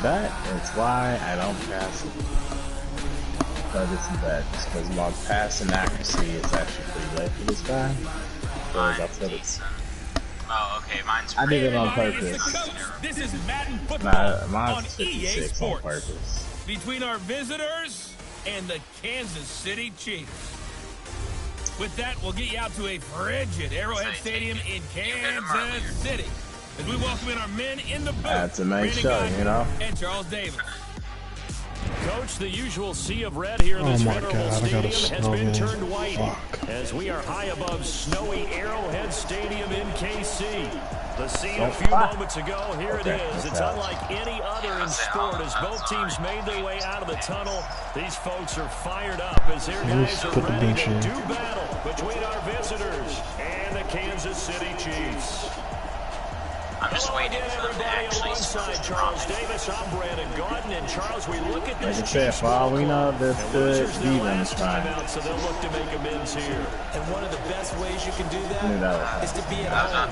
that is why I don't pass it. But it's bad, just because my passing accuracy is actually pretty low for this guy. That's what it's. Oh, okay, mine's. I did it on purpose. This is Madden football mine's on 56 EA Sports. on purpose. Between our visitors and the Kansas City Chiefs. With that, we'll get you out to a frigid Arrowhead Stadium in Kansas City as we welcome in our men in the booth. That's a nice show, you know. And Charles Davis. Coach, the usual sea of red here in this venerable stadium has been turned white as we are high above snowy Arrowhead Stadium in KC. The scene a few moments ago, here it is. It's unlike any other in sport as both teams made their way out of the tunnel. These folks are fired up as their guys are ready to do battle between our visitors and the Kansas City Chiefs. I'm just waiting for them to actually side Charles Davis, I'm Brandon Gordon, and Charles, we look at this. Like I said, for all we know, this good defense time. So they'll look to make amends here. And one of the best ways you can do that is to be at home. And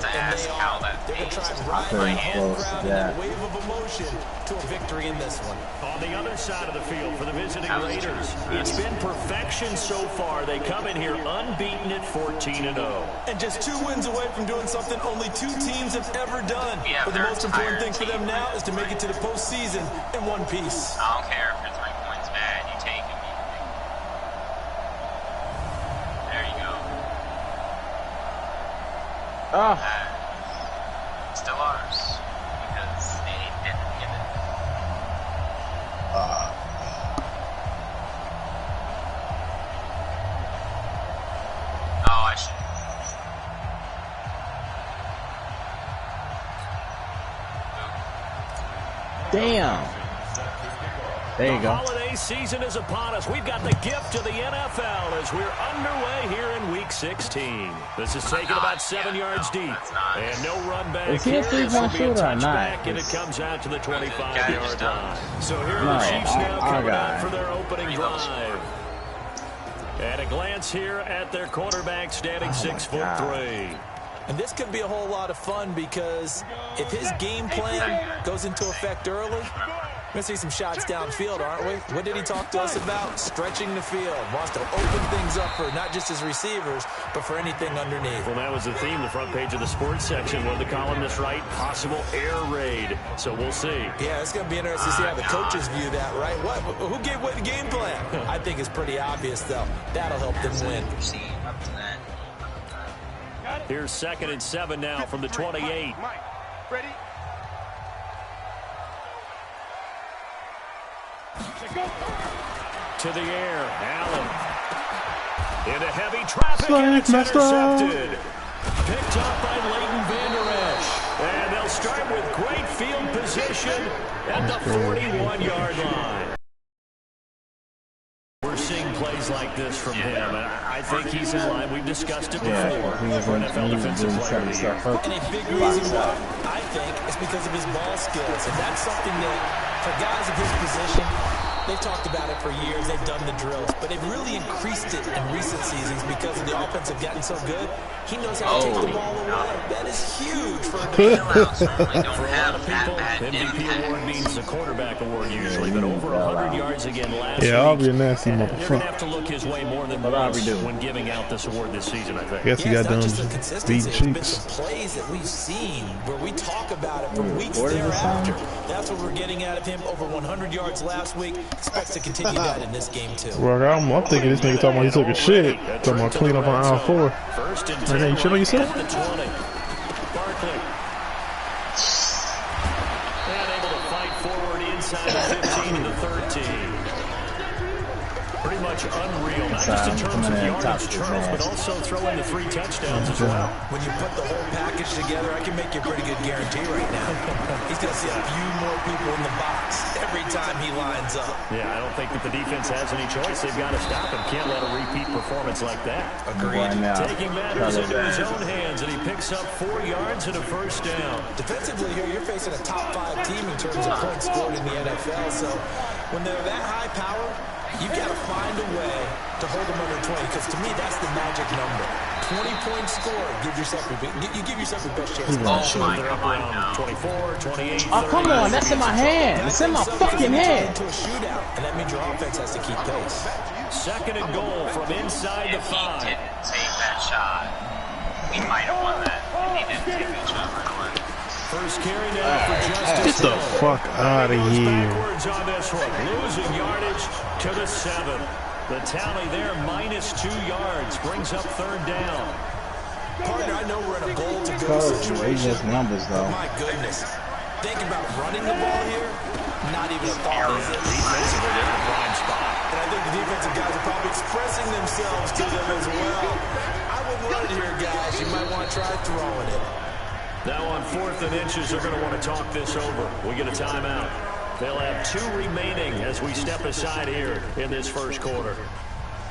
they're going to try and ride my home crowd in that wave of emotion to a victory in this one. On the other side of the field for the visiting Raiders, it's been perfection so far. They come in here unbeaten at 14-0. And just 2 wins away from doing something only 2 teams have ever done. But the most important thing for them now is to make it to the postseason in one piece. I don't care if your 3 points bad. You take it. There you go. Still ours. Because they didn't get it. Oh, I should. Damn. There you go. The holiday season is upon us. We've got the gift of the NFL as we're underway here in Week 16. This is taken about 7 yards deep. And no run back is he a here. This will be a touchback, and it comes out to the 25-yard line. So here are the Chiefs now coming out for their opening drive. And a glance here at their quarterback standing 6'3". And this could be a whole lot of fun because if his game plan goes into effect early, we're going to see some shots downfield, aren't we? What did he talk to us about? Stretching the field. Wants to open things up for not just his receivers, but for anything underneath. Well, that was the theme, the front page of the sports section. What did the columnist write? Possible air raid. So we'll see. Yeah, it's going to be interesting to see how the coaches view that, right? Who gave away the game plan? I think it's pretty obvious, though. That'll help them win. Here's 2nd and 7 now from the 28. Ready? To the air, Allen. Into heavy traffic, and it's intercepted. Picked up by Leighton Vander Esch. And they'll start with great field position at the 41-yard line. We're seeing plays like this from him, and I think he's in line. We've discussed it before for NFL Defensive Player of the Year. And a big reason why, I think, is because of his ball skills. And that's something that, for guys of his position, they've talked about it for years. They've done the drills. But they've really increased it in recent seasons because of the offense have gotten so good. He knows how to take the ball away. That is huge for a For a lot of people, MVP award means the quarterback award usually, but over 100 yards again last week. I'll be a nasty You're going to motherfucker. have to look his way more than once when giving out this award this season, I think. Guess he got done beating There's been Chiefs. some plays that we've seen where we talk about it for weeks thereafter. That's what we're getting out of him. Over 100 yards last week. Expects to continue that in this game, too. Well, I'm thinking this nigga talking about he took a shit. Talking about clean up on aisle 4. First and 10. You shit on yourself? Barkley. And able to fight forward inside the 15 to the 13. Pretty much unreal, not just in terms of yardage, Charles, but also throw in the 3 touchdowns as well. When you put the whole package together, I can make you a pretty good guarantee right now. He's going to see a few more people in the box every time he lines up. Yeah, I don't think that the defense has any choice. They've got to stop him. Can't let a repeat performance like that. Agreed. Taking matters into his own hands, and he picks up 4 yards and a first down. Defensively here, you're facing a top 5 team in terms of points scored in the NFL. So when they're that high power, you've got to find a way to hold them under 20, because to me, that's the magic number. 20-point score. Give yourself your best chance. Oh my God, no. 24, 28, Oh, come on. That's in my hand. It's in my fucking hand. Into a shootout, and that means your offense has to keep pace. Second and goal from inside the 5. If he didn't take that shot, we might have won that. If he didn't take that shot right away. First carry now for Justice. Get the fuck out of here. Backwards on this one, losing yardage to the 7. The tally there, -2 yards, brings up third down. Partner, I know we're in a goal-to-go situation. Numbers, though. My goodness. Think about running the ball here. Not even a thought, is it? Defensively, they're in a prime spot. And I think the defensive guys are probably expressing themselves to them as well. I wouldn't run it here, guys. You might want to try throwing it. Now on 4th and inches, they're going to want to talk this over. We get a timeout. They'll have 2 remaining as we step aside here in this first quarter.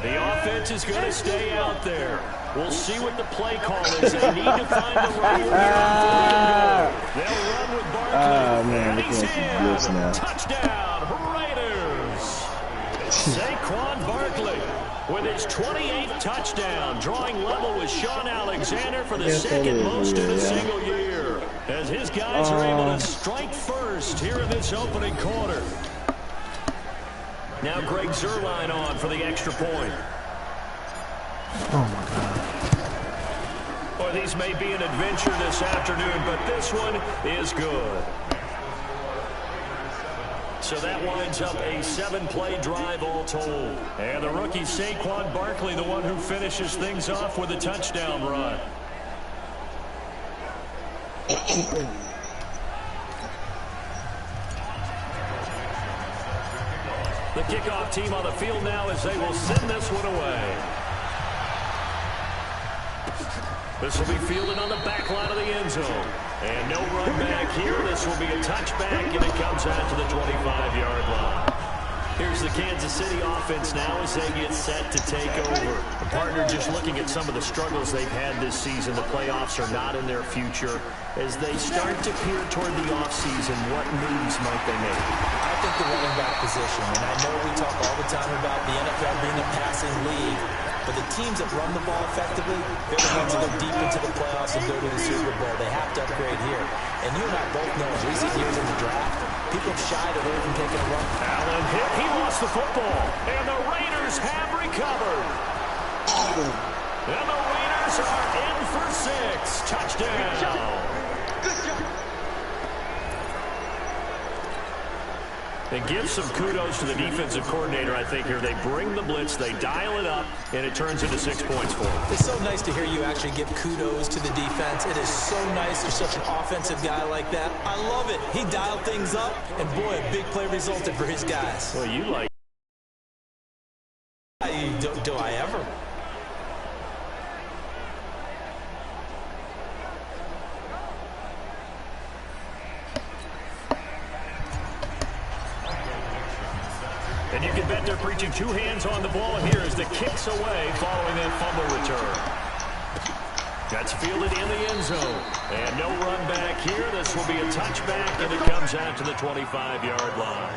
The offense is going to stay out there. We'll see what the play call is. They need to find the right one. They'll run with Barkley. Oh, man, And he's this in. now. Touchdown, Raiders. Saquon Barkley with his 28th touchdown, drawing level with Sean Alexander for the second most in a single year, as his guys are able to strike first here in this opening quarter. Now Greg Zuerlein on for the extra point. Oh my God. Boy, these may be an adventure this afternoon, but this one is good. So that winds up a 7-play drive all told. And the rookie Saquon Barkley, the one who finishes things off with a touchdown run. The kickoff team on the field now as they will send this one away. This will be fielded on the back line of the end zone. And no run back here. This will be a touchback, and it comes out to the 25-yard line. Here's the Kansas City offense now as they get set to take over. The partner just looking at some of the struggles they've had this season. The playoffs are not in their future. As they start to peer toward the offseason, what moves might they make? I think the running back position, and I know we talk all the time about the NFL being a passing league, but the teams that run the ball effectively, they're the ones that go deep into the playoffs and go to the Super Bowl. They have to upgrade here. And you and I both know in recent years in the draft, people have shied away from taking a run. Allen hit. He lost the football. And the Raiders have recovered. And the Raiders are in for 6. Touchdown. And give some kudos to the defensive coordinator, I think, here. They bring the blitz, they dial it up, and it turns into 6 points for them. It's so nice to hear you actually give kudos to the defense. It is so nice you're such an offensive guy like that. I love it. He dialed things up, and boy, a big play resulted for his guys. Well, you like... Do I ever? And you can bet they're preaching 2 hands on the ball here as the kick's away following that fumble return. That's fielded in the end zone. And no run back here. This will be a touchback, and it comes out to the 25-yard line.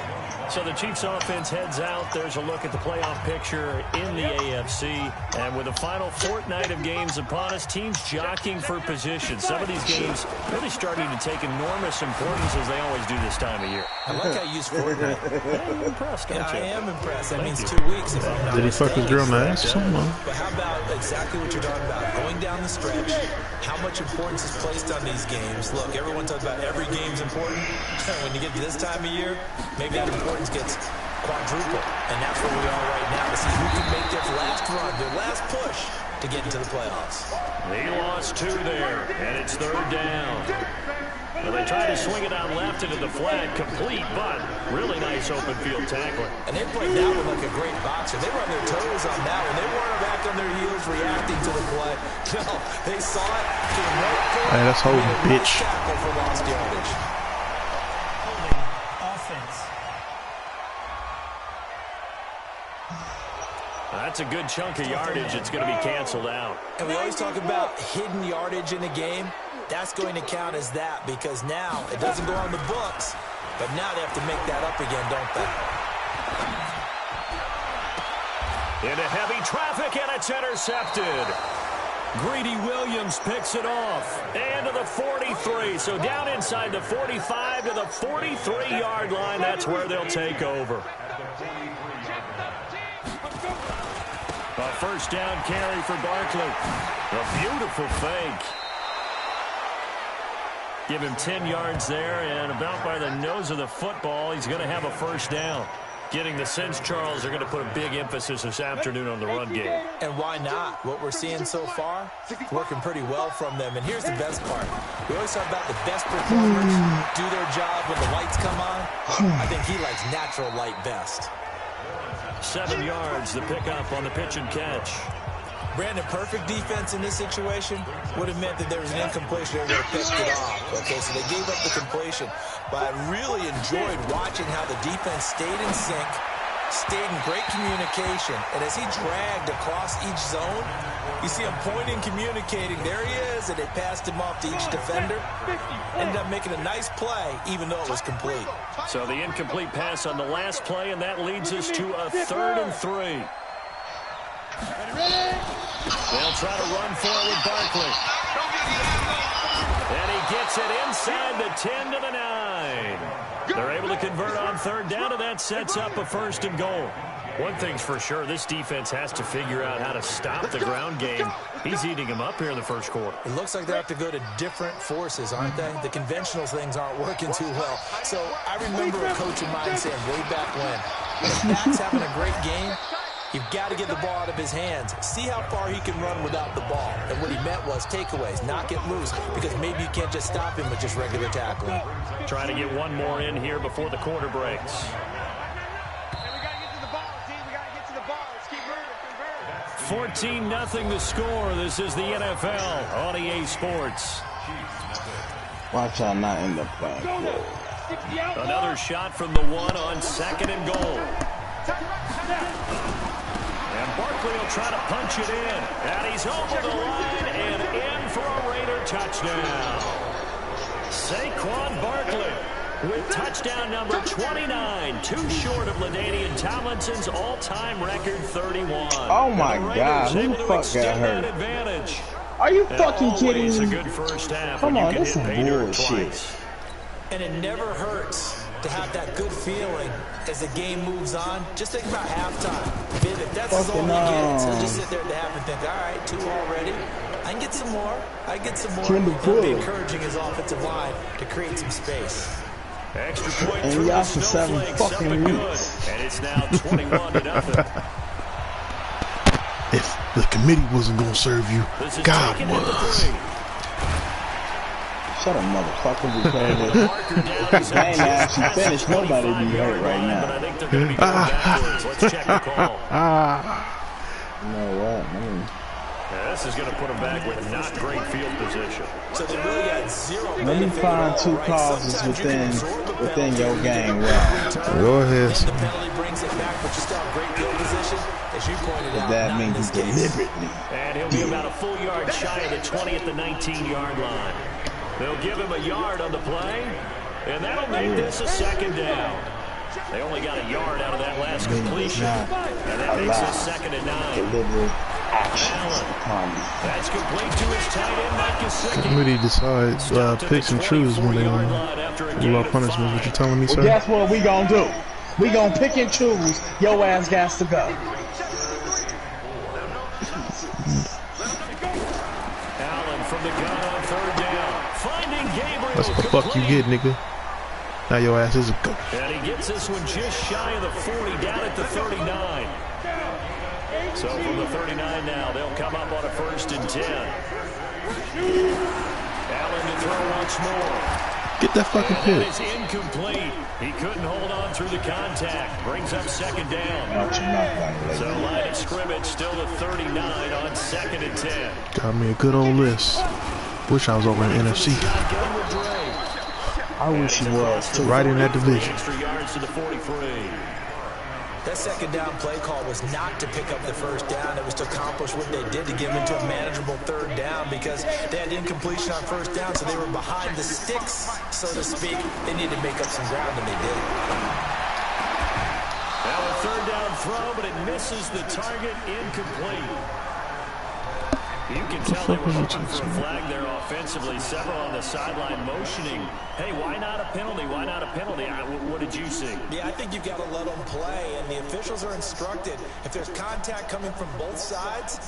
So the Chiefs offense heads out. There's a look at the playoff picture in the AFC. And with the final fortnight of games upon us, teams jockeying for position. Some of these games really starting to take enormous importance as they always do this time of year. I like how you use fortnight. I'm impressed, don't you? I am impressed. That means 2 weeks if I'm not Did he fuck his girl in the ass or something? But how about exactly what you're talking about? Going down the stretch, how much importance is placed on these games. Look, everyone talks about every game's important. When you get to this time of year, maybe that importance gets quadruple. And that's where we are right now to see who can make their last run, their last push to get into the playoffs. They lost 2 there, and it's third down. Well, they try to swing it out left into the flat, complete, but really nice open field tackling. And they played that one like a great boxer. They run their toes on that one. They weren't back on their heels reacting to the play. No, they saw it, came right for it. Hey, that's holding, bitch. Tackle for lost yardage. Offense. That's a good chunk of yardage. It's going to be canceled out. And we always talk about hidden yardage in a game. That's going to count as that because now it doesn't go on the books, but now they have to make that up again, don't they? Into heavy traffic, and it's intercepted. Greedy Williams picks it off. And to the 43. So down inside the 45 to the 43-yard line. That's where they'll take over. A first down carry for Barkley. A beautiful fake. Give him 10 yards there, and about by the nose of the football, he's going to have a first down. Getting the sense, Charles, they're going to put a big emphasis this afternoon on the run game. And why not? What we're seeing so far, working pretty well from them. And here's the best part. We always talk about the best performers do their job when the lights come on. I think he likes natural light best. 7 yards, the pickup on the pitch and catch. Brandon, perfect defense in this situation would have meant that there was an incompletion. They would have picked it off. Okay, so they gave up the completion. But I really enjoyed watching how the defense stayed in sync, stayed in great communication. And as he dragged across each zone, you see him pointing, communicating. There he is, and they passed him off to each defender. Ended up making a nice play, even though it was complete. So the incomplete pass on the last play, and that leads us to a 3rd and 3. They'll try to run for it with Barkley. And he gets it inside the 10 to the 9. They're able to convert on 3rd down, and that sets up a 1st and goal. One thing's for sure, this defense has to figure out how to stop the ground game. He's eating them up here in the first quarter. It looks like they have to go to different forces, aren't they? The conventional things aren't working too well. So I remember a coach of mine saying way back when, if Pat's having a great game, you've got to get the ball out of his hands. See how far he can run without the ball. And what he meant was takeaways, knock it loose, because maybe you can't just stop him with just regular tackling. Trying to get one more in here before the quarter breaks. 14-0 the score. This is the NFL on EA Sports. Watch out not end up playing. Another shot from the 1 on 2nd and goal. And Barkley will try to punch it in. And he's over the line and in for a Raider touchdown. Saquon Barkley with touchdown number 29, too short of LaDainian Tomlinson's all-time record 31. Oh my God, who the fuck got hurt? Advantage. Are you fucking kidding A me? good first half. Come on, this this is bullshit. Twice. And it never hurts to have that good feeling as the game moves on. Just think about halftime. If that's all you get, so just sit there at the half and think, all right, 2 already. I can get some more. I get some more. He'll be encouraging his offensive line to create some space. Extra point And through y'all the for 7 snowflakes, fucking up and good. weeks. And it's now 21-0. If the committee wasn't going to serve you, God was. Shut up, motherfucker. Because I ain't actually finished. Nobody be hurt right now. But I think they're going to be going backwards. Let's check the call. You know what? This is going to put them back with not great field position. So they really got zero. Let me find 2 causes within your game. Wow. Go ahead. The penalty brings it back, but you still have great field position, as you pointed out. That means he deliberately. And he'll be about a full yard shy of the 20 at the 19-yard line. They'll give him a yard on the play, and that'll make this a 2nd down. They only got a yard out of that last completion, and that makes it 2nd and 9. Allen. That's complete to his tight end, Mike Gesicki. Committee decides picks and choose when they rule out punishments. What you telling me, sir? Well, guess what we gonna do? We gonna pick and choose. Your ass got to go. Allen from the gun on 3rd down. Finding Gabriel. That's what the fuck you get, nigga. Now your ass is a go. And he gets this one just shy of the 40, down at the 39. So from the 39 now, they'll come up on a 1st and 10. Allen to throw once more. Get that fucking And pick. that is incomplete. He couldn't hold on through the contact. Brings up 2nd down. So line of scrimmage still to 39 on 2nd and 10. Got me a good old list. Wish I was over in NFC. I wish he was too. Right in that division. Extra yards to the 43. That 2nd down play call was not to pick up the 1st down. It was to accomplish what they did to get them into a manageable 3rd down, because they had incompletion on 1st down, so they were behind the sticks, so to speak. They needed to make up some ground, and they did. Now a 3rd down throw, but it misses the target, incomplete. You can tell they were hoping for a flag there offensively. Several on the sideline motioning. Hey, why not a penalty? Why not a penalty? What did you see? Yeah, I think you've got to let them play, and the officials are instructed. If there's contact coming from both sides,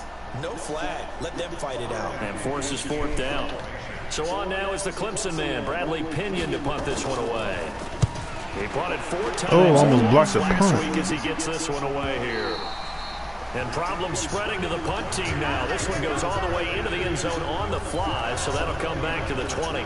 no flag. Let them fight it out. And forces fourth down. So on now is the Clemson man, Bradley Pinion, to punt this one away. He punted 4 times. Oh, almost blocked the last punt. week as he gets this one away here. And problems spreading to the punt team now. This one goes all the way into the end zone on the fly, so that'll come back to the 20.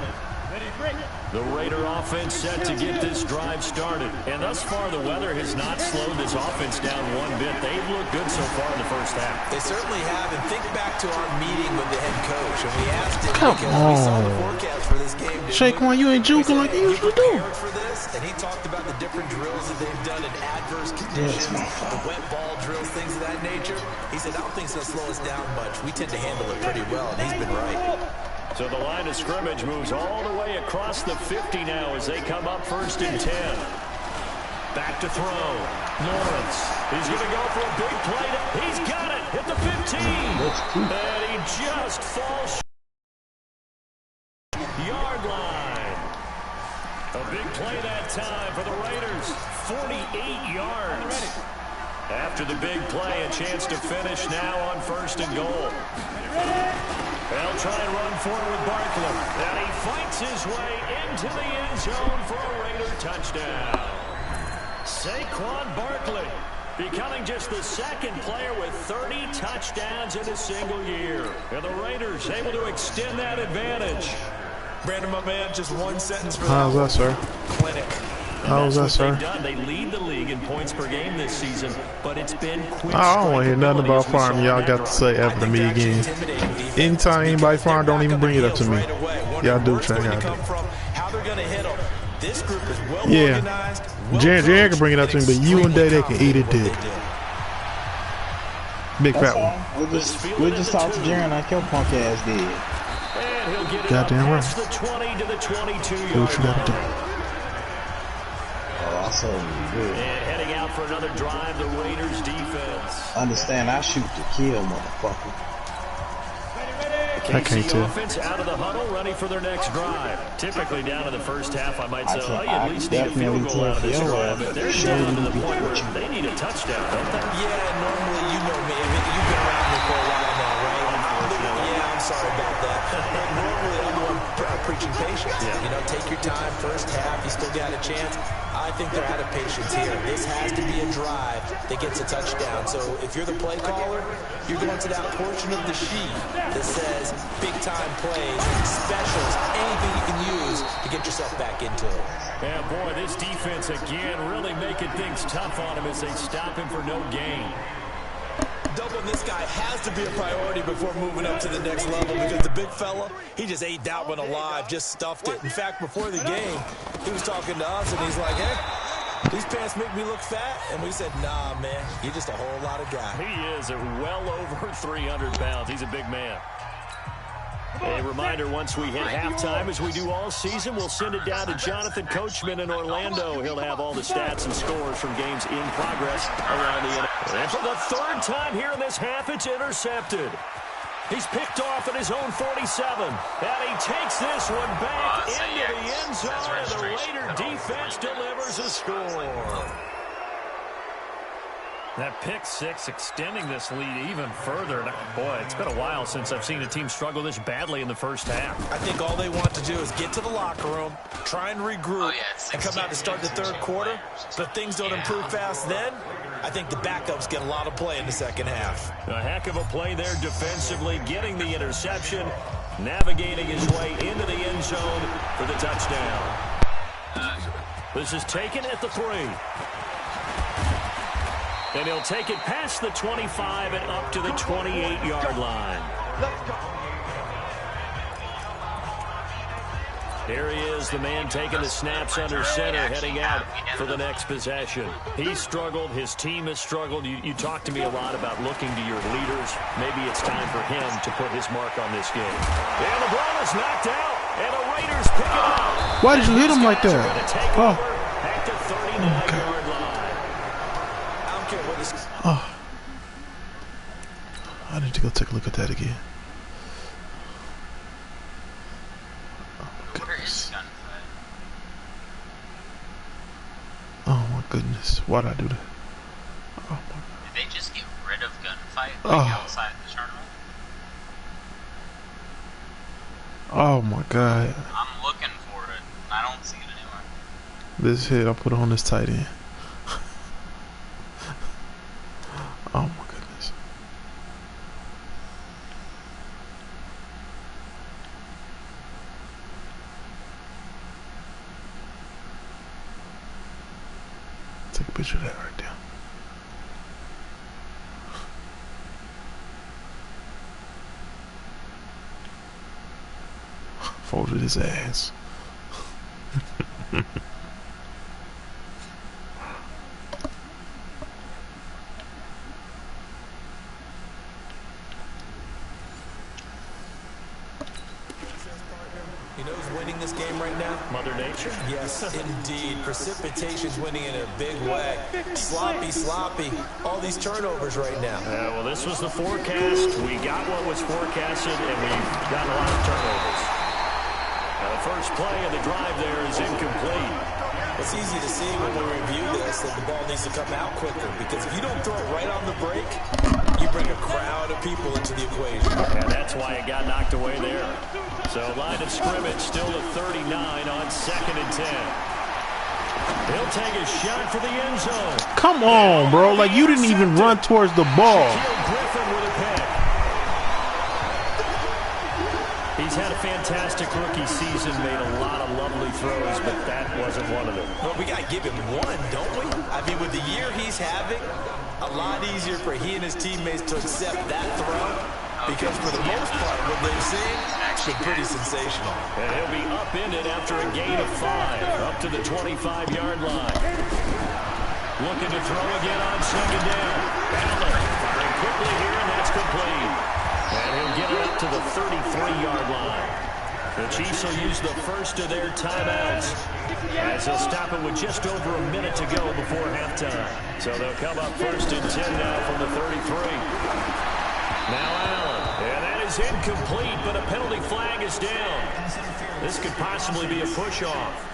The Raider offense set to get this drive started. And thus far, the weather has not slowed this offense down one bit. They've looked good so far in the first half. They certainly have. And think back to our meeting with the head coach. And we asked him, Come because we saw the on. forecast for this game. Shaquan, you ain't juking like you usually do. Prepared for this, and he talked about the different drills that they've done in adverse conditions, the wet ball drills, things of that nature. He said, I don't think it's going to slow us down much. We tend to handle it pretty well, and he's been right. So the line of scrimmage moves all the way across the 50 now as they come up 1st and 10. Back to throw. Lawrence. He's going to go for a big play. He's got it at the 15. And he just falls yard line. A big play that time for the Raiders. 48 yards. After the big play, a chance to finish now on 1st and goal. They'll try and run forward with Barkley. And he fights his way into the end zone for a Raider touchdown. Saquon Barkley becoming just the 2nd player with 30 touchdowns in a single year. And the Raiders able to extend that advantage. Brandon, my man, just one sentence for How's that, sir? Clinic. How's that, sir? They lead the league in points per game this season, but it's been quick. I don't want to hear nothing about farming. Y'all got to say ever to me again. Anytime anybody farm, don't even bring it up to me. Y'all do check out. How they're going to hit them. This group is well organized. Jared can bring it up to me, but you and Day, they can eat it dick. Big fat one. We'll just talk to Jaron like your punk ass did. And he'll get it Goddamn right. the 20 to the 22 yard Do what you gotta do. Also good. And heading out for another drive, the Raiders defense. Understand, I shoot to kill, motherfucker. I can't tell. Offense out of the huddle, ready for their next drive. Typically down in the first half, I might say, oh, you at least need a field goal out of this drive. But they're down to the point where they need a touchdown, don't they? Yeah, normally, you know me. You've been around me for a while now, right? Yeah, I'm sorry about that. Normally, I'm the one preaching patience. Yeah. You know, take your time. First half, you still got a chance. I think they're out of patience here. This has to be a drive that gets a touchdown. So if you're the play caller, you're going to that portion of the sheet that says big-time plays, specials, anything you can use to get yourself back into it. Yeah, boy, this defense again really making things tough on him as they stop him for no gain. Doubling this guy has to be a priority before moving up to the next level because the big fella, he just ate that one alive, just stuffed it. In fact, before the game, he was talking to us, and he's like, hey, these pants make me look fat. And we said, nah, man, you're just a whole lot of guy. He is at well over 300 pounds. He's a big man. A reminder, once we hit halftime, as we do all season, we'll send it down to Jonathan Coachman in Orlando. He'll have all the stats and scores from games in progress around the NFL. And for the 3rd time here in this half, it's intercepted. He's picked off at his own 47. And he takes this one back into the end zone, and the Raider defense delivers a score. That pick 6 extending this lead even further. Boy, it's been a while since I've seen a team struggle this badly in the first half. I think all they want to do is get to the locker room, try and regroup, and come out to start the 3rd quarter. But if things don't improve fast then, I think the backups get a lot of play in the 2nd half. A heck of a play there defensively, getting the interception, navigating his way into the end zone for the touchdown. This is taken at the 3. And he'll take it past the 25 and up to the 28-yard line. Here he is, the man taking the snaps under center, heading out for the next possession. He struggled. His team has struggled. You talk to me a lot about looking to your leaders. Maybe it's time for him to put his mark on this game. And the ball is knocked out, and the Raiders pick it up. Why did you hit him like that? Oh. At the 39-yard line. Oh, I need to go take a look at that again. goodness. Why'd I do that? Oh, Did they just get rid of gunfight outside the tournament? Oh my god. I'm looking for it. I don't see it anywhere. This hit, I'll put on this tight end. Oh my goodness. Take a picture of that right there. Folded his ass. You know who's winning this game right now? Mother Nature? Yes, indeed. Precipitation's winning in a big way. Sloppy. All these turnovers right now. Well, this was the forecast. We got what was forecasted, and we've gotten a lot of turnovers. Now, the first play of the drive there is incomplete. It's easy to see when we review this that the ball needs to come out quicker, because if you don't throw it right on the break, you bring a crowd of people into the equation. And that's why it got knocked away there. So line of scrimmage still at 39 on 2nd and 10. He'll take a shot for the end zone. Come on, bro. Like, you didn't even run towards the ball. Griffin with a pick. He's had a fantastic rookie season, made a lot of lovely throws, but that wasn't one of them. Well, we got to give him one, don't we? I mean, with the year he's having, a lot easier for he and his teammates to accept that throw, because for the most part, what they've seen has been pretty sensational. And he'll be upended after a gain of 5, up to the 25-yard line. Looking to throw again on 2nd down. Allen firing quickly here, and that's complete. And he'll get it up to the 33-yard line. The Chiefs will use the first of their timeouts, as they'll stop it with just over a minute to go before halftime. So they'll come up 1st and 10 now from the 33. Now Allen, and that is incomplete, but a penalty flag is down. This could possibly be a push-off.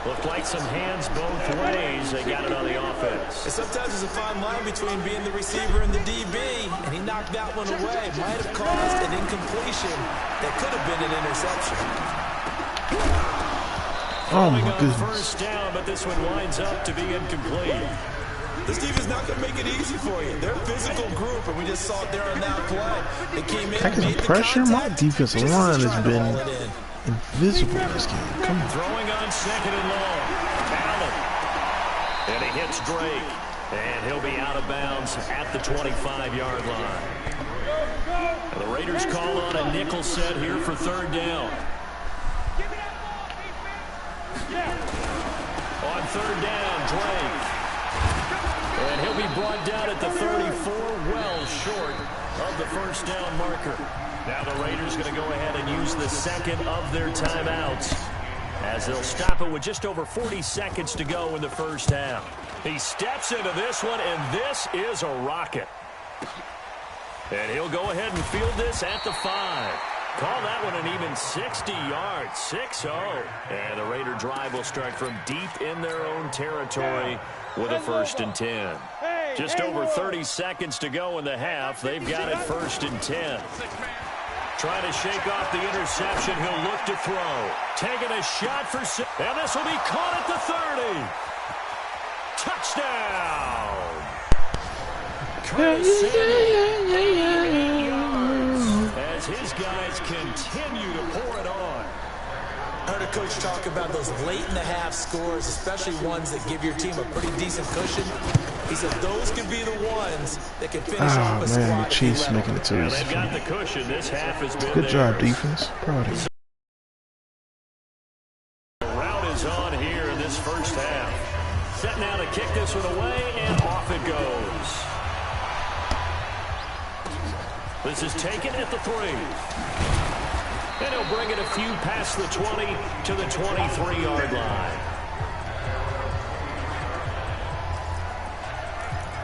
Looked like some hands both ways. They got it on the offense. And sometimes there's a fine line between being the receiver and the DB, and he knocked that one away. Might have caused an incompletion that could have been an interception. Oh my goodness. First down, but this one winds up to be incomplete. This defense is not going to make it easy for you. They're a physical group, and we just saw it there on that play. They came in, Taking the pressure. My defensive line has been invisible in this game. Come on. Throwing on 2nd and long. Allen. And he hits Drake. And he'll be out of bounds at the 25-yard line. And the Raiders call on a nickel set here for 3rd down. On 3rd down, Drake. And he'll be brought down at the 34, well short of the first down marker. Now the Raiders going to go ahead and use the second of their timeouts, as they'll stop it with just over 40 seconds to go in the first half. He steps into this one, and this is a rocket. And he'll go ahead and field this at the 5. Call that one an even 60 yards, 6-0. And the Raider drive will start from deep in their own territory with a 1st and 10. Just over 30 seconds to go in the half. They've got it 1st and 10. Trying to shake off the interception. He'll look to throw. Taking a shot for 6. And this will be caught at the 30. Touchdown. As his guys continue to pour it on. I heard a coach talk about those late-in-the-half scores, especially ones that give your team a pretty decent cushion. He said those could be the ones that can finish off a squad. Man, the Chiefs making it too easy. They've got the cushion. This half has been Good job, defense. Proud of you. The route is on here in this first half. Set now to kick this one away, and off it goes. This is taken at the 3. And he'll bring it a few past the 20 to the 23-yard line.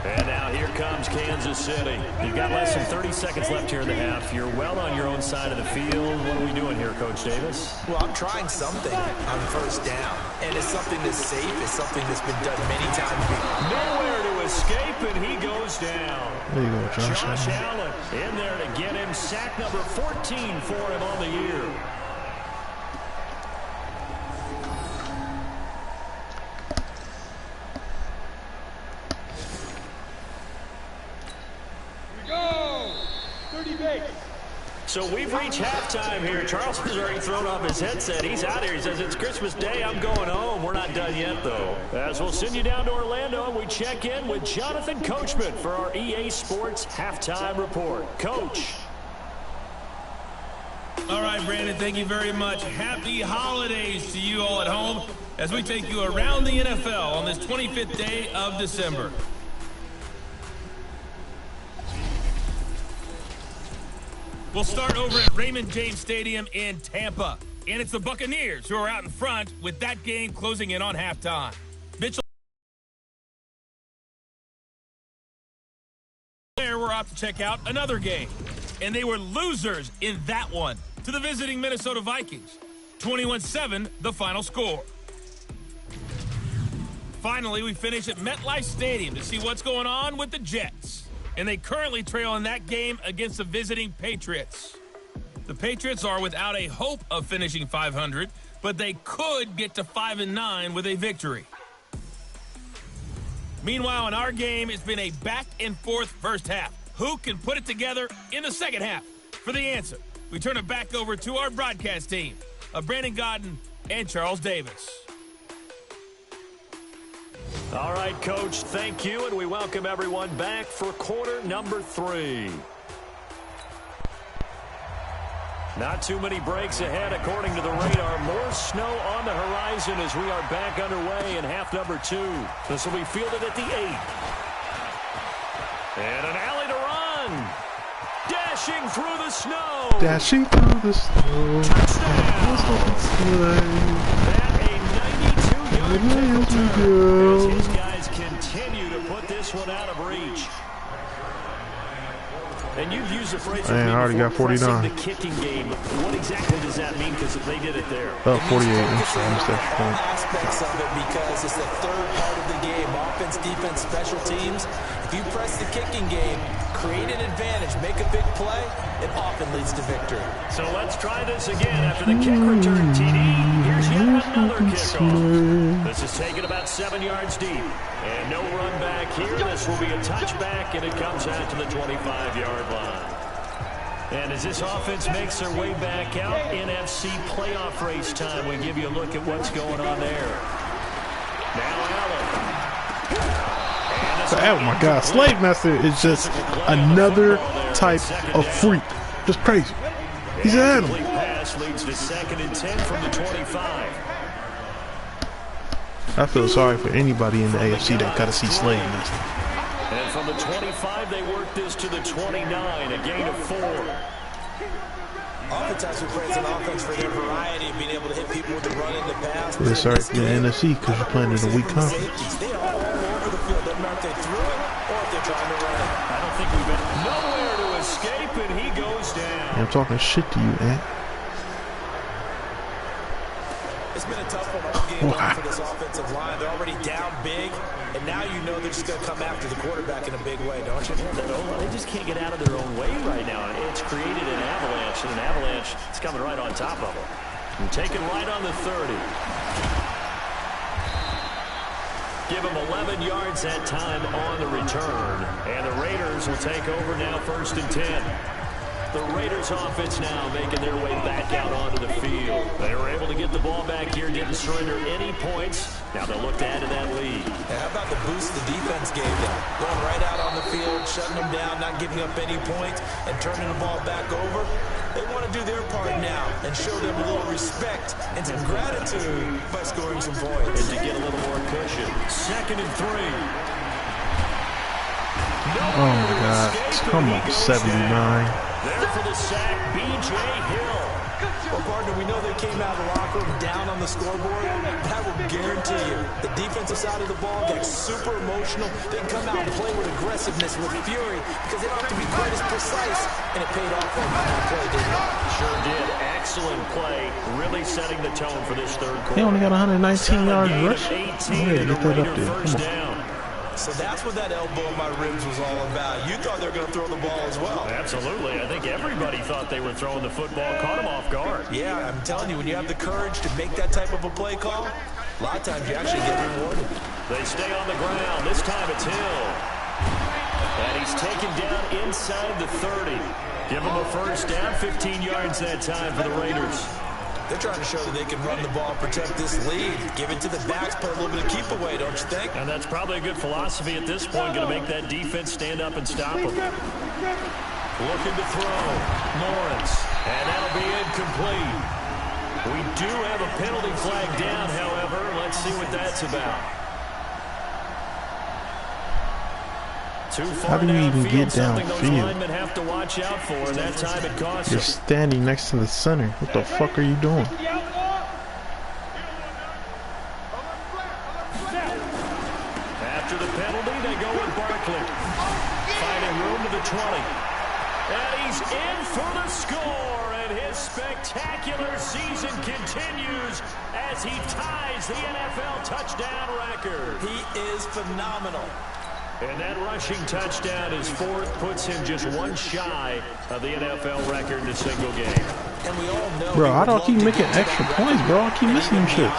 And now here comes Kansas City. You've got less than 30 seconds left here in the half. You're well on your own side of the field. What are we doing here, Coach Davis? Well, I'm trying something on first down. And it's something that's safe. It's something that's been done many times before. Nowhere to escape, and he goes down. There you go, Josh Allen in there to get him. Sack number 14 for him on the year. So we've reached halftime here. Charles has already thrown off his headset. He's out here. He says, it's Christmas Day. I'm going home. We're not done yet, though. As we'll send you down to Orlando, we check in with Jonathan Coachman for our EA Sports Halftime Report. Coach. All right, Brandon, thank you very much. Happy holidays to you all at home as we take you around the NFL on this 25th day of December. We'll start over at Raymond James Stadium in Tampa. And it's the Buccaneers who are out in front with that game closing in on halftime. Mitchell there, we're off to check out another game. And they were losers in that one to the visiting Minnesota Vikings. 21-7, the final score. Finally, we finish at MetLife Stadium to see what's going on with the Jets. And they currently trail in that game against the visiting Patriots. The Patriots are without a hope of finishing 500, but they could get to 5-9 with a victory. Meanwhile, in our game, it's been a back-and-forth first half. Who can put it together in the second half? For the answer, we turn it back over to our broadcast team of Brandon Godden and Charles Davis. All right, Coach, thank you, and we welcome everyone back for quarter number 3. Not too many breaks ahead, according to the radar. More snow on the horizon as we are back underway in half number 2. This will be fielded at the 8. And an alley to run. Dashing through the snow. Dashing through the snow. Touchdown. That a 92-yard return as his guys continue to put this one out of reach. And you've used the phrase I already got 49. The kicking game. What exactly does that mean? Because they did it there. 48. Aspects of it because it's the third part of the game. Offense, defense, special teams. If you press the kicking game, create an advantage, make a big play, it often leads to victory. So let's try this again after the kick return TD. Here's yet another kickoff. This is taken about 7 yards deep. And no run back here. This will be a touchback, and it comes out to the 25-yard line. And as this offense makes their way back out, NFC playoff race time, we give you a look at what's going on there. Now Allen. Oh my God, Slave Master is just another type of freak. Just crazy. He's an animal. Pass leads to 2nd and 10 from the 25. I feel sorry for anybody in the AFC that got to see Slave Master. And from the 25, they work this to the 29, a gain of 4. Oftentimes we praise an offense for their variety of being able to hit people with the run in the pass. It's sorry for the NFC because you're playing in a weak conference. They are all over the field. Doesn't matter if they threw it or if they're trying to run it. I don't think we've been nowhere to escape, and he goes down. I'm talking shit to you, Ant. It's been a tough one all game long for this offensive line. They're already down big, and now you know they're just going to come after the quarterback in a big way, don't you? They just can't get out of their own way right now. It's created an avalanche, and an avalanche is coming right on top of them. And taken right on the 30. Give them 11 yards that time on the return. And the Raiders will take over now 1st and 10. The Raiders offense now making their way back out onto the field. They were able to get the ball back here, didn't surrender any points. Now they'll look to add to that lead. Yeah, how about the boost the defense gave them? Going right out on the field, shutting them down, not giving up any points, and turning the ball back over. They want to do their part now and show them a little respect and some gratitude by scoring some points. And to get a little more cushion. 2nd and 3. Oh my God, come on, 79. There for the sack, B.J. Hill. Well, partner, we know they came out of the locker room down on the scoreboard, but I will guarantee you the defensive side of the ball gets super emotional. They can come out and play with aggressiveness, with fury, because they don't have to be quite as precise, and it paid off for them on that play, didn't it? Sure did. Excellent play, really setting the tone for this third quarter. He only got 119 yards rush. Get that up there. First down. So that's what that elbow in my ribs was all about. You thought they were going to throw the ball as well. Absolutely. I think everybody thought they were throwing the football, caught him off guard. Yeah, I'm telling you, when you have the courage to make that type of a play call, a lot of times you actually get rewarded. They stay on the ground. This time it's Hill. And he's taken down inside the 30. Give him a first down, 15 yards that time for the Raiders. They're trying to show that they can run the ball, protect this lead. Give it to the backs, play a little bit of keep away, don't you think? And that's probably a good philosophy at this point, going to make that defense stand up and stop them. Looking to throw. Lawrence. And that'll be incomplete. We do have a penalty flag down, however. Let's see what that's about. How do you even get downfield? Have to watch out for, and that time it costs. You're standing next to the center. What the fuck are you doing? After the penalty, they go with Barkley. Finding room to the 20. And he's in for the score, and his spectacular season continues as he ties the NFL touchdown record. He is phenomenal. And that rushing touchdown, his fourth, puts him just one shy of the NFL record in a single game. And we all know, bro, I don't keep making extra points, bro. I keep missing them shits.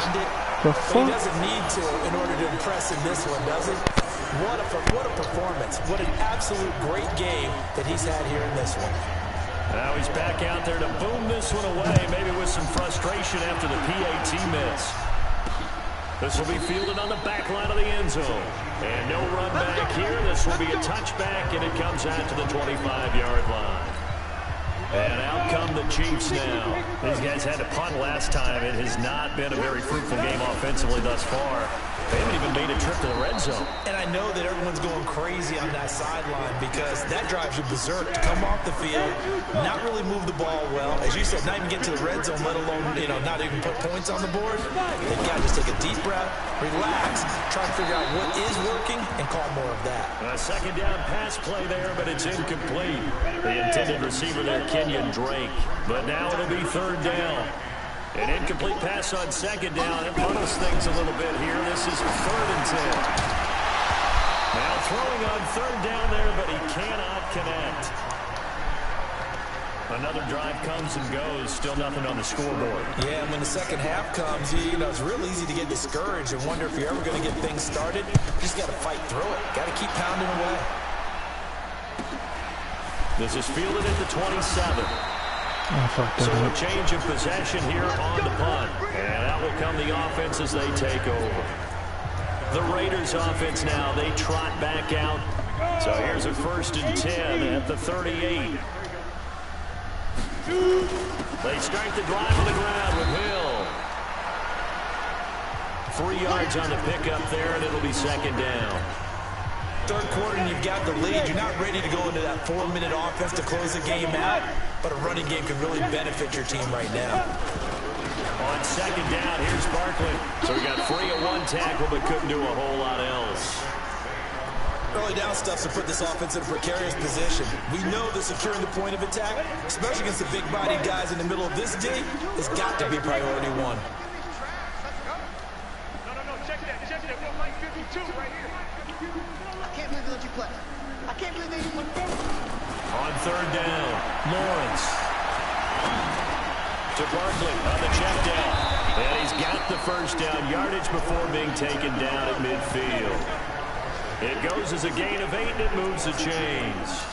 The fuck? He doesn't need to in order to impress in this one, does he? What a performance. What an absolute great game that he's had here in this one. Now he's back out there to boom this one away, maybe with some frustration after the PAT miss. This will be fielded on the back line of the end zone. And no run back here. This will be a touchback, and it comes out to the 25-yard line. And out come the Chiefs now. These guys had to punt last time. It has not been a very fruitful game offensively thus far. They haven't even made a trip to the red zone. And I know that everyone's going crazy on that sideline because that drives you berserk to come off the field, not really move the ball well. As you said, not even get to the red zone, let alone, not even put points on the board. They've got to just take a deep breath, relax, try to figure out what is working, and call more of that. A second down pass play there, but it's incomplete. The intended receiver there, Kenyon Drake. But now it'll be third down. An incomplete pass on second down. It muddles things a little bit here. This is 3rd and 10. Now throwing on third down there, but he cannot connect. Another drive comes and goes. Still nothing on the scoreboard. Yeah, and when the second half comes, it's real easy to get discouraged and wonder if you're ever going to get things started. You just got to fight through it. Got to keep pounding away. This is fielded at the 27. So a change of possession here on the punt. And out will come the offense as they take over. The Raiders offense now, they trot back out. So here's a 1st and 10 at the 38. They start the drive on the ground with Hill. 3 yards on the pickup there, and it'll be second down. Third quarter and you've got the lead. You're not ready to go into that 4-minute offense to close the game out, but a running game could really benefit your team right now. On second down, here's Barkley. So we got free of one tackle, but couldn't do a whole lot else. Early down stuff's to put this offense in a precarious position. We know that securing the point of attack, especially against the big-bodied guys in the middle of this D, has got to be priority one. No, check that. We're like 52 right here. I can't believe they let you play. I can't believe they let you play. On third down, Lawrence. To Barkley on the check down. And he's got the first down. Yardage before being taken down at midfield. It goes as a gain of 8, and it moves the chains.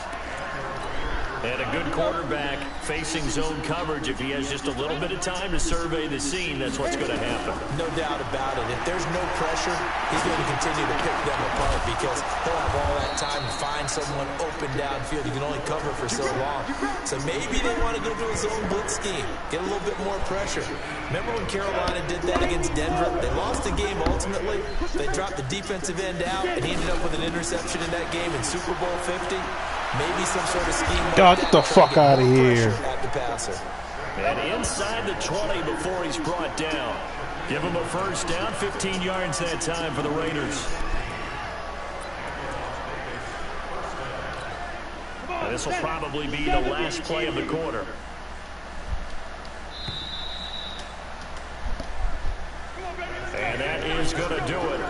And a good quarterback facing zone coverage. If he has just a little bit of time to survey the scene, that's what's going to happen. No doubt about it. If there's no pressure, he's going to continue to pick them apart because he'll have all that time to find someone open downfield. You can only cover for so long. So maybe they want to go to a zone blitz scheme, get a little bit more pressure. Remember when Carolina did that against Denver? They lost the game ultimately. They dropped the defensive end out, and he ended up with an interception in that game in Super Bowl 50. Maybe some sort of scheme. Get the fuck out of here. At the passer. And inside the 20 before he's brought down. Give him a first down, 15 yards that time for the Raiders. And this will probably be the last play of the quarter. And that is going to do it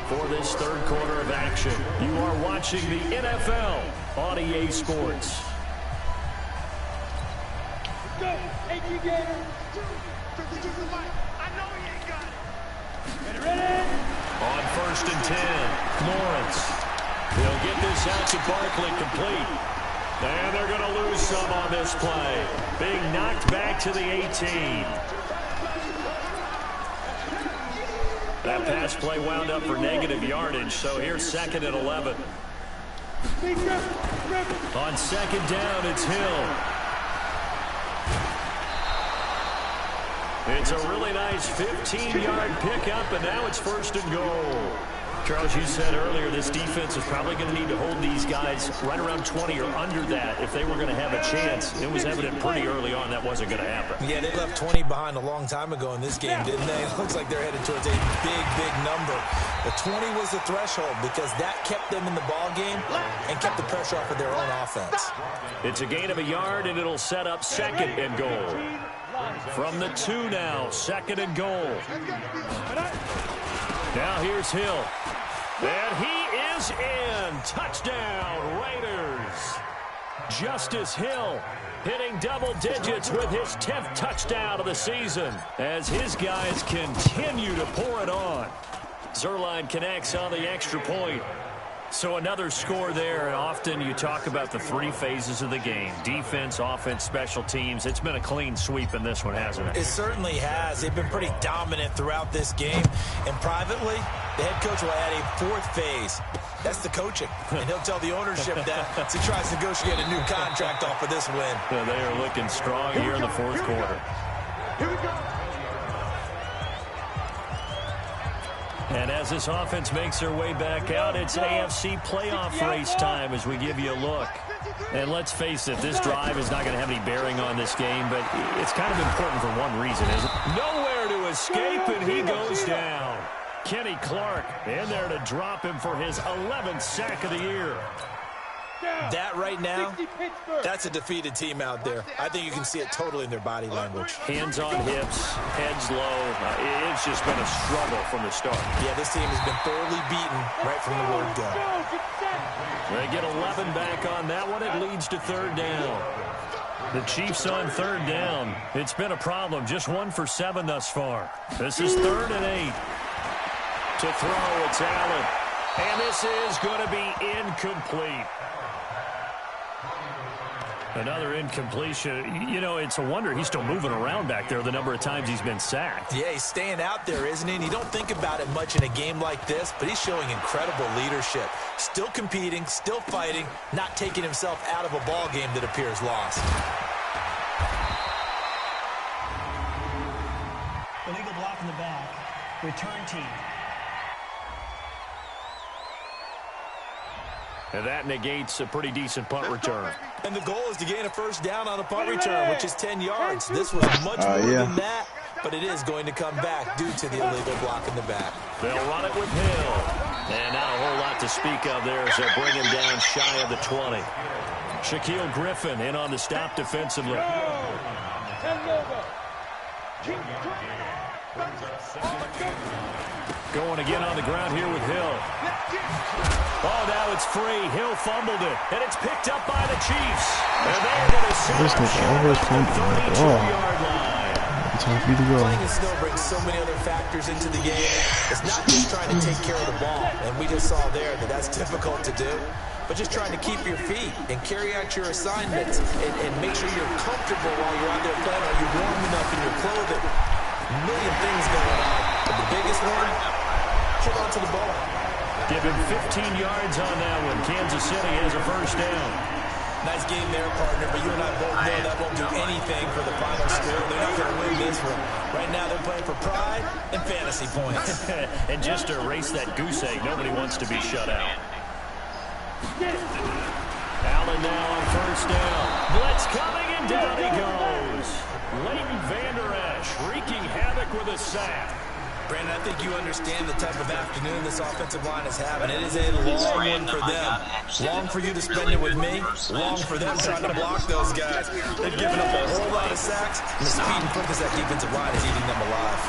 for this third quarter of action. You are watching the NFL on EA Sports. On 1st and 10, Lawrence. He'll get this out to Barkley, complete. And they're going to lose some on this play. Being knocked back to the 18. That pass play wound up for negative yardage, so here's 2nd and 11. On 2nd down, it's Hill. It's a really nice 15-yard pickup, and now it's 1st and goal. Charles, you said earlier this defense is probably going to need to hold these guys right around 20 or under that if they were going to have a chance. It was evident pretty early on that wasn't going to happen. Yeah, they left 20 behind a long time ago in this game, didn't they? It looks like they're headed towards a big, big number. The 20 was the threshold because that kept them in the ball game and kept the pressure off of their own offense. It's a gain of a yard, and it'll set up 2nd and goal. From the 2 now, 2nd and goal. Now here's Hill. And he is in. Touchdown, Raiders. Justice Hill hitting double digits with his 10th touchdown of the season as his guys continue to pour it on. Zerline connects on the extra point. So another score there. Often you talk about the 3 phases of the game. Defense, offense, special teams. It's been a clean sweep in this one, hasn't it? It certainly has. They've been pretty dominant throughout this game. And privately, the head coach will add a 4th phase. That's the coaching. And he'll tell the ownership that as he tries to negotiate a new contract off of this win. Yeah, they are looking strong here in the 4th quarter. Here we go. And as this offense makes their way back out, it's AFC playoff race time as we give you a look. And let's face it, this drive is not going to have any bearing on this game, but it's kind of important for one reason, isn't it? Nowhere to escape, and he goes down. Kenny Clark in there to drop him for his 11th sack of the year. That right now, that's a defeated team out there. I think you can see it totally in their body language. Hands on hips, heads low. It's just been a struggle from the start. Yeah, this team has been thoroughly beaten right from the word go. They get 11 back on that one. It leads to 3rd down. The Chiefs on 3rd down. It's been a problem. Just 1 for 7 thus far. This is 3rd and 8. To throw, it's Allen. And this is going to be incomplete. Another incompletion. You know, it's a wonder he's still moving around back there the number of times he's been sacked. Yeah, he's staying out there, isn't he? And you don't think about it much in a game like this, but he's showing incredible leadership. Still competing, still fighting, not taking himself out of a ball game that appears lost. Illegal block in the back. Return team. And that negates a pretty decent punt return. And the goal is to gain a 1st down on a punt return, which is 10 yards. This was much more than that, but it is going to come back due to the illegal block in the back. They'll run it with Hill. And not a whole lot to speak of there as they bring him down shy of the 20. Shaquille Griffin in on the stop defensively. Going again on the ground here with Hill. Oh, now it's free. Hill fumbled it, and it's picked up by the Chiefs. And they're going to set up short at the 32-yard line. Time for you to go. Playing in snow brings so many other factors into the game. It's not just trying to take care of the ball, and we just saw there that that's difficult to do, but just trying to keep your feet and carry out your assignments and make sure you're comfortable while you're out there playing. Are you warm enough in your clothing? A million things going on, but the biggest one, hold on to the ball. Give him 15 yards on that one. Kansas City has a 1st down. Nice game there, partner, but you and I both know that won't do anything for the final score. They're not going to win this one. Right now they're playing for pride and fantasy points. And just to erase that goose egg, nobody wants to be shut out. Allen now on 1st down. Blitz coming, and down he goes. the sack. Brandon, I think you understand the type of afternoon this offensive line is having. It is a long one for them. Long for you to spend it with me. Long for them trying to block those guys. They've given up a whole lot of sacks, and the speed and quickness of that defensive line is eating them alive.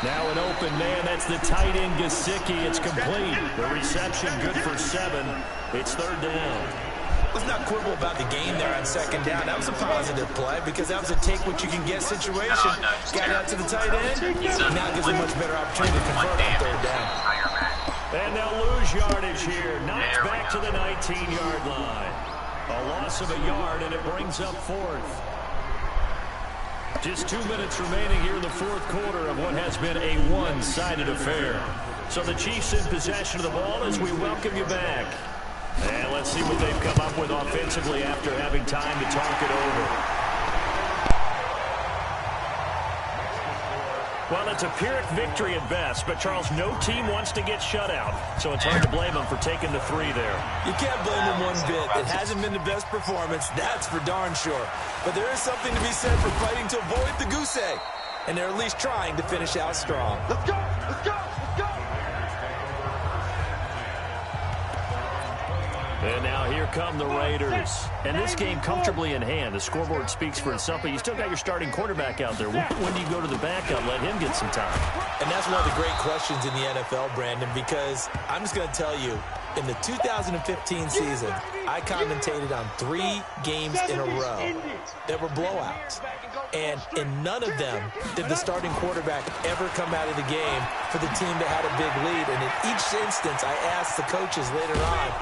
Now an open man. That's the tight end, Gesicki. It's complete. The reception good for 7. It's 3rd down. Let's not quibble about the game there on 2nd down. That was a positive play because that was a take-what-you-can-get situation. Got out to the tight end. Now gives a much better opportunity to convert on 3rd down. And they'll lose yardage here. Knocked back to the 19-yard line. A loss of a yard, and it brings up 4th. Just 2 minutes remaining here in the 4th quarter of what has been a one-sided affair. So the Chiefs in possession of the ball as we welcome you back. And let's see what they've come up with offensively after having time to talk it over. Well, it's a Pyrrhic victory at best, but Charles, no team wants to get shut out, so it's hard to blame them for taking the 3 there. You can't blame them one bit. It hasn't been the best performance, that's for darn sure. But there is something to be said for fighting to avoid the goose egg, and they're at least trying to finish out strong. Let's go! Let's go! Let's go! And now here come the Raiders. And this game comfortably in hand. The scoreboard speaks for itself, but you still got your starting quarterback out there. When do you go to the backup? Let him get some time. And that's one of the great questions in the NFL, Brandon, because I'm just going to tell you, in the 2015 season, I commentated on 3 games in a row that were blowouts. And in none of them did the starting quarterback ever come out of the game for the team that had a big lead. And in each instance, I asked the coaches later on,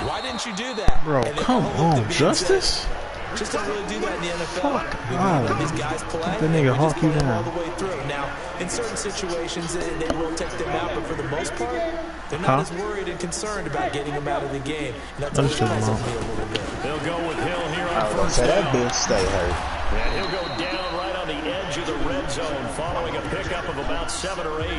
why didn't you do that? Bro, come on, Justice? Just don't really do that in the NFL. These guys play, that nigga hawk you down all the way through. Now, in certain situations, they will take them out, but for the most part, they're not as worried and concerned about getting them out of the game. And that's what puzzles me a little bit. They'll go with Hill here on I was first say down. that bitch stay hurt. And he'll go down right on the edge of the red zone, following a pickup of about 7 or 8.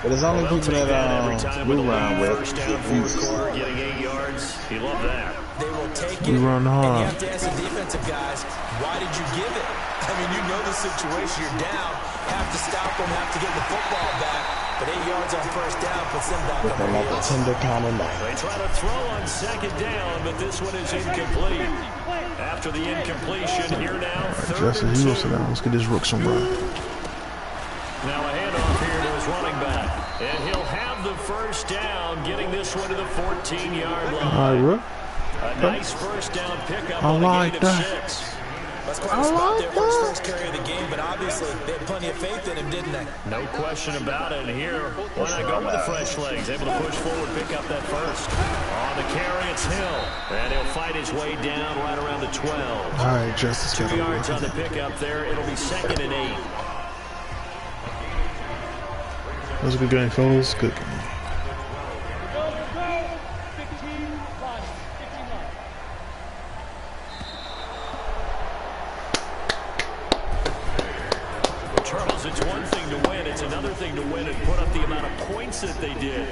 But there's only people that we run with. First down, 4th quarter, getting 8 yards. He loved that. They will take it, We run hard. and you have to ask the defensive guys, why did you give it? I mean, you know the situation. You're down, have to stop them, have to get the football back. But 8 yards on first down puts them back on the like a tender kind of night. They try to throw on 2nd down, but this one is incomplete. After the incompletion, here now, 3rd and 2. Justin, you go sit down. Let's get this rook some run. Now a handoff here to his running back. And he'll have the first down, getting this one to the 14-yard line. All right, rook. A nice first down pickup I on the like gain of that. 6. 6. That's quite a spot there for his first carry of the game, but obviously they had plenty of faith in him, didn't they? No question about it. And here, why not go with the fresh legs? Able to push forward, pick up that first. On the carry, it's Hill. And he'll fight his way down right around the 12. All right, Justice. 2 yards on the pickup there. It'll be 2nd and 8. That was a good game, fellas. Good game. Charles, it's one thing to win. It's another thing to win and put up the amount of points that they did.